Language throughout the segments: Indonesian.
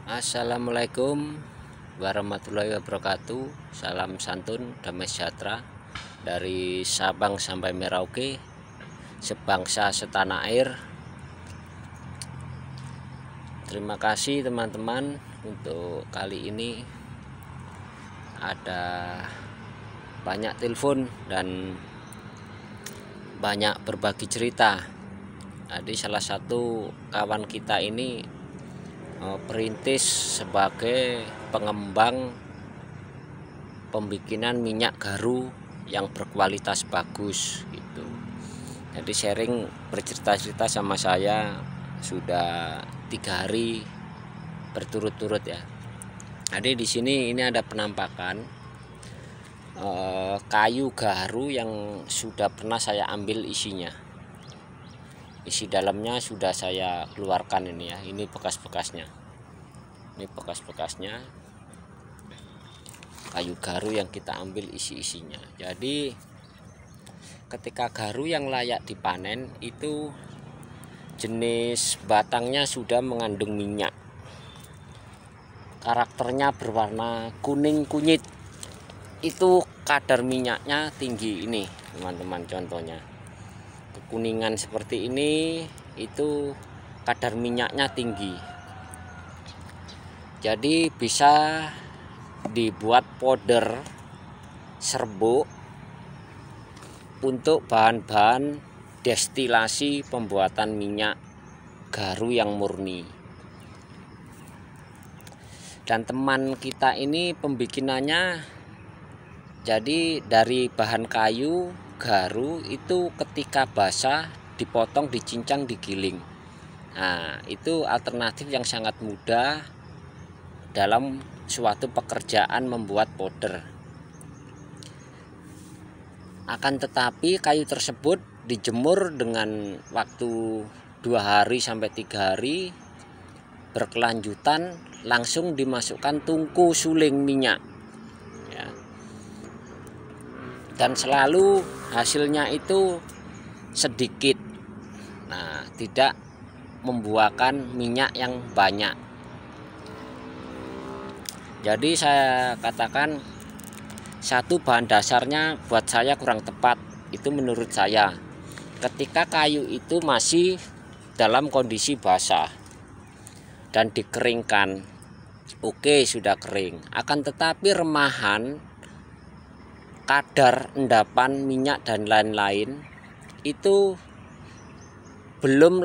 Assalamualaikum warahmatullahi wabarakatuh. Salam santun, damai sejahtera dari Sabang sampai Merauke, sebangsa setanah air. Terima kasih teman-teman. Untuk kali ini ada banyak telepon dan banyak berbagi cerita. Jadi salah satu kawan kita ini perintis sebagai pengembang pembikinan minyak garu yang berkualitas bagus gitu. Jadi sharing bercerita-cerita sama saya sudah 3 hari berturut-turut ya. Jadi di sini ini ada penampakan kayu garu yang sudah pernah saya ambil isinya. Isi dalamnya sudah saya keluarkan ini ya. Ini bekas-bekasnya. Ini bekas-bekasnya kayu garu yang kita ambil isi-isinya. Jadi ketika garu yang layak dipanen itu jenis batangnya sudah mengandung minyak. Karakternya berwarna kuning kunyit. Itu kadar minyaknya tinggi ini, teman-teman, contohnya. Kekuningan seperti ini itu kadar minyaknya tinggi. Jadi bisa dibuat powder serbuk untuk bahan-bahan destilasi pembuatan minyak garu yang murni. Dan teman kita ini pembikinannya jadi dari bahan kayu garu itu ketika basah dipotong, dicincang, digiling. Nah, itu alternatif yang sangat mudah dalam suatu pekerjaan membuat powder. Akan tetapi kayu tersebut dijemur dengan waktu 2 hari sampai 3 hari berkelanjutan, langsung dimasukkan tungku suling minyak ya. Dan selalu hasilnya itu sedikit. Nah, tidak membuahkan minyak yang banyak. Jadi saya katakan satu bahan dasarnya buat saya kurang tepat. Itu menurut saya. Ketika kayu itu masih dalam kondisi basah dan dikeringkan, oke, sudah kering. Akan tetapi remahan, kadar endapan minyak dan lain-lain itu belum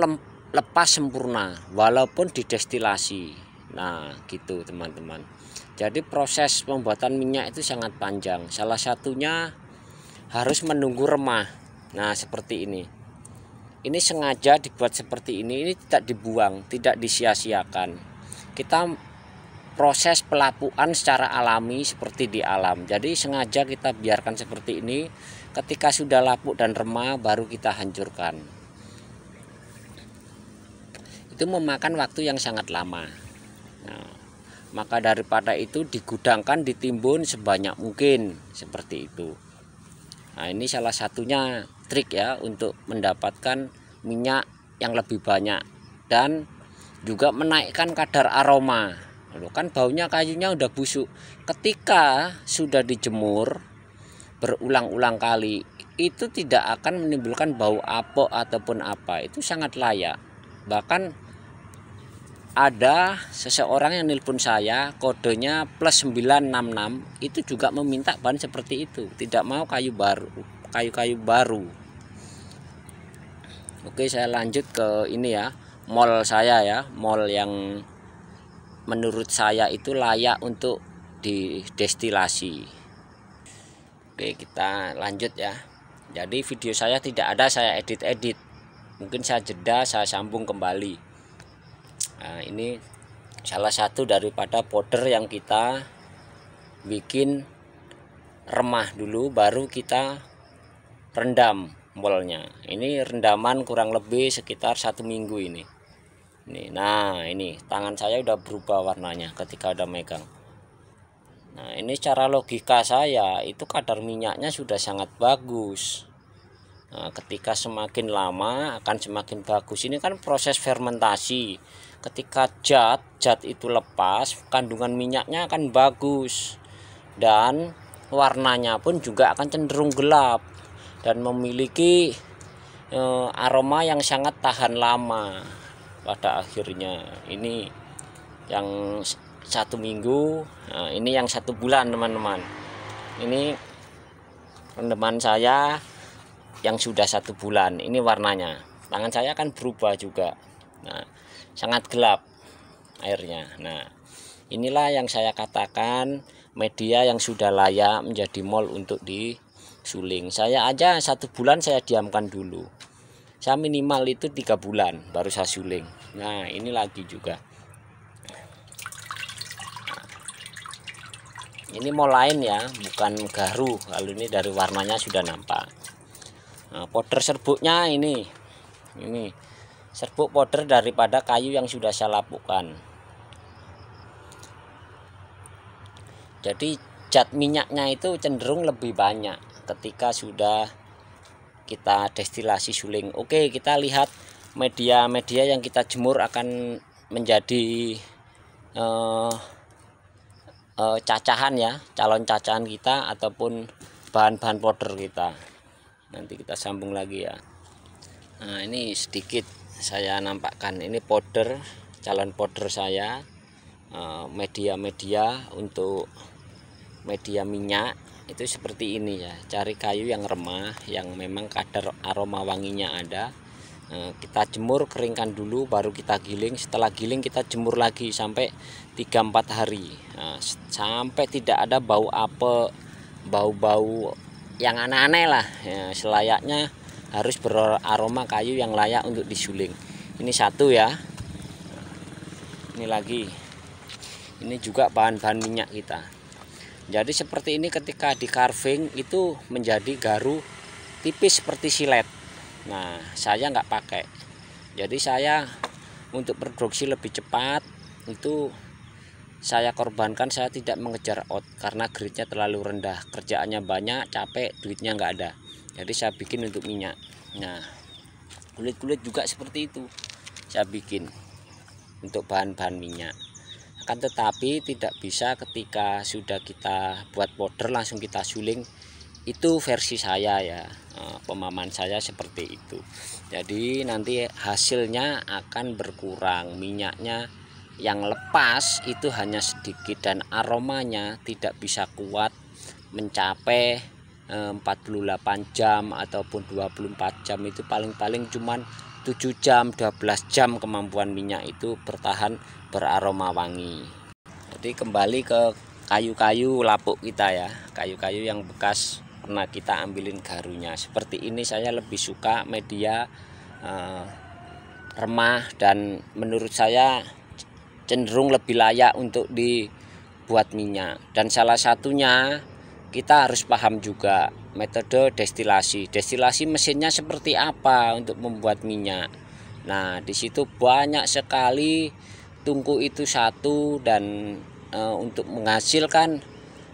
lepas sempurna walaupun didestilasi. Nah, gitu teman-teman. Jadi proses pembuatan minyak itu sangat panjang. Salah satunya harus menunggu remah. Nah, seperti ini. Ini sengaja dibuat seperti ini tidak dibuang, tidak disia-siakan. Kita proses pelapukan secara alami seperti di alam. Jadi sengaja kita biarkan seperti ini. Ketika sudah lapuk dan remah baru kita hancurkan. Itu memakan waktu yang sangat lama. Nah, maka daripada itu digudangkan, ditimbun sebanyak mungkin seperti itu. Nah, ini salah satunya trik ya untuk mendapatkan minyak yang lebih banyak dan juga menaikkan kadar aroma. Lalu kan baunya kayunya udah busuk. Ketika sudah dijemur berulang-ulang kali, itu tidak akan menimbulkan bau apok ataupun apa. Itu sangat layak. Bahkan ada seseorang yang nelpon saya, kodenya +966, itu juga meminta bahan seperti itu, tidak mau kayu baru. Oke, saya lanjut ke ini ya, mall saya ya, mall yang menurut saya itu layak untuk didestilasi. Oke, kita lanjut ya. Jadi video saya tidak ada saya edit-edit, mungkin saya jeda, saya sambung kembali. Nah, ini salah satu daripada powder yang kita bikin remah dulu, baru kita rendam molnya. Ini rendaman kurang lebih sekitar 1 minggu ini. Nah, ini tangan saya udah berubah warnanya ketika udah megang. Nah, ini secara logika saya itu kadar minyaknya sudah sangat bagus. Nah, ketika semakin lama akan semakin bagus. Ini kan proses fermentasi. ketika zat itu lepas, kandungan minyaknya akan bagus dan warnanya pun juga akan cenderung gelap dan memiliki aroma yang sangat tahan lama. Pada akhirnya ini yang 1 minggu, nah ini yang 1 bulan teman-teman. Ini teman saya yang sudah 1 bulan, ini warnanya. Tangan saya kan berubah juga. Nah, sangat gelap airnya. Nah, inilah yang saya katakan media yang sudah layak menjadi mol untuk disuling. Saya aja 1 bulan saya diamkan dulu. Saya minimal itu 3 bulan baru saya suling. Nah, ini lagi juga. Ini mol lain ya, bukan garu. Kalau ini dari warnanya sudah nampak. Nah, powder serbuknya ini serbuk powder daripada kayu yang sudah saya lapukan. Jadi zat minyaknya itu cenderung lebih banyak ketika sudah kita destilasi suling. Oke, kita lihat media-media yang kita jemur akan menjadi cacahan ya, calon cacahan kita ataupun bahan-bahan powder kita. Nanti kita sambung lagi ya. Nah, ini sedikit saya nampakkan, ini powder, calon powder saya, media-media untuk media minyak itu seperti ini ya. Cari kayu yang remah, yang memang kadar aroma wanginya ada. Kita jemur, keringkan dulu, baru kita giling. Setelah giling kita jemur lagi sampai 3-4 hari. Nah, sampai tidak ada bau apa, bau-bau yang aneh-aneh lah ya, selayaknya harus beraroma kayu yang layak untuk disuling. Ini 1 ya. Ini lagi. Ini juga bahan-bahan minyak kita. Jadi seperti ini ketika di carving itu menjadi garu tipis seperti silet. Nah, saya nggak pakai. Jadi saya untuk produksi lebih cepat itu saya korbankan, saya tidak mengejar out karena grade-nya terlalu rendah, kerjaannya banyak, capek, duitnya nggak ada. Jadi saya bikin untuk minyak. Nah, kulit-kulit juga seperti itu saya bikin untuk bahan-bahan minyak. Akan tetapi tidak bisa ketika sudah kita buat powder langsung kita suling. Itu versi saya ya, pemahaman saya seperti itu. Jadi nanti hasilnya akan berkurang, minyaknya yang lepas itu hanya sedikit dan aromanya tidak bisa kuat mencapai 48 jam ataupun 24 jam. Itu paling-paling cuman 7 jam 12 jam kemampuan minyak itu bertahan beraroma wangi. Jadi kembali ke kayu-kayu lapuk kita ya, kayu-kayu yang bekas pernah kita ambilin garunya. Seperti ini saya lebih suka media remah dan menurut saya cenderung lebih layak untuk dibuat minyak. Dan salah satunya kita harus paham juga metode destilasi. Destilasi mesinnya seperti apa untuk membuat minyak. Nah, di situ banyak sekali tungku itu satu dan untuk menghasilkan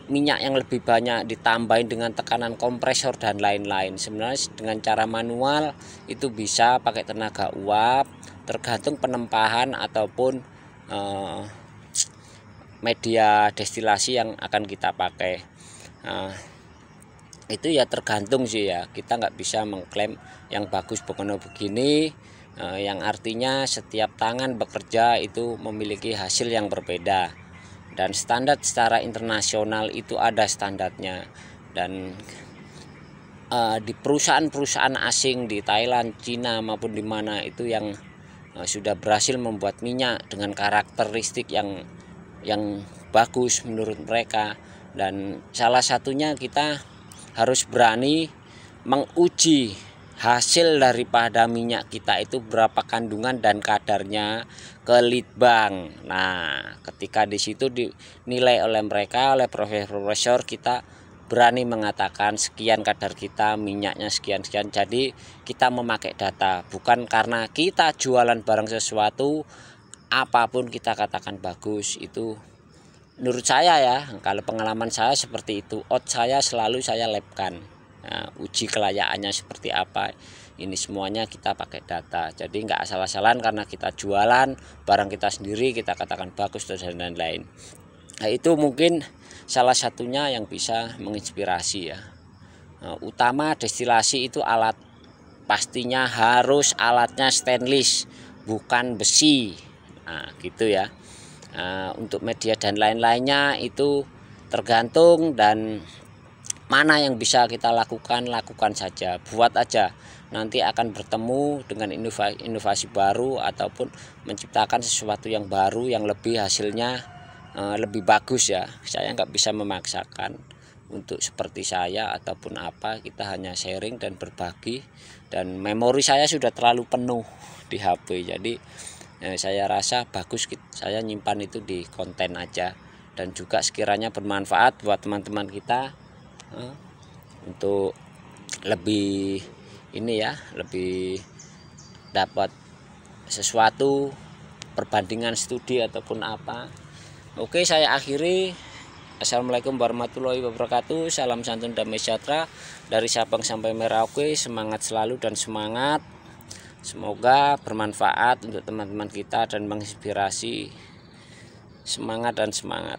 minyak yang lebih banyak ditambahin dengan tekanan kompresor dan lain-lain. Sebenarnya dengan cara manual itu bisa pakai tenaga uap, tergantung penempahan ataupun media destilasi yang akan kita pakai. Itu ya tergantung sih ya, kita nggak bisa mengklaim yang bagus pokoknya begini, yang artinya setiap tangan bekerja itu memiliki hasil yang berbeda dan standar secara internasional itu ada standarnya. Dan di perusahaan-perusahaan asing di Thailand, Cina maupun di mana itu yang sudah berhasil membuat minyak dengan karakteristik yang bagus menurut mereka. Dan salah satunya kita harus berani menguji hasil daripada minyak kita itu berapa kandungan dan kadarnya ke litbang. Nah, ketika di situ dinilai oleh mereka, oleh profesor, kita berani mengatakan sekian kadar kita, minyaknya sekian-sekian. Jadi kita memakai data, bukan karena kita jualan barang sesuatu apapun kita katakan bagus. Itu menurut saya ya, kalau pengalaman saya seperti itu. Out saya selalu saya labkan, nah, uji kelayakannya seperti apa. Ini semuanya kita pakai data, jadi nggak asal-asalan karena kita jualan barang kita sendiri kita katakan bagus dan lain-lain. Nah, itu mungkin salah satunya yang bisa menginspirasi ya. Nah, utama destilasi itu alat, pastinya harus alatnya stainless bukan besi. Nah gitu ya. Nah, untuk media dan lain-lainnya itu tergantung, dan mana yang bisa kita lakukan saja, buat aja. Nanti akan bertemu dengan inovasi baru ataupun menciptakan sesuatu yang baru yang lebih hasilnya lebih bagus ya. Saya nggak bisa memaksakan untuk seperti saya ataupun apa, kita hanya sharing dan berbagi, dan memori saya sudah terlalu penuh di HP, jadi saya rasa bagus saya nyimpan itu di konten aja, dan juga sekiranya bermanfaat buat teman-teman kita untuk lebih ini ya, lebih dapat sesuatu perbandingan studi ataupun apa. Oke, saya akhiri. Assalamualaikum warahmatullahi wabarakatuh. Salam santun damai sejahtera dari Sabang sampai Merauke. Semangat selalu dan semangat. Semoga bermanfaat untuk teman-teman kita dan menginspirasi. Semangat dan semangat.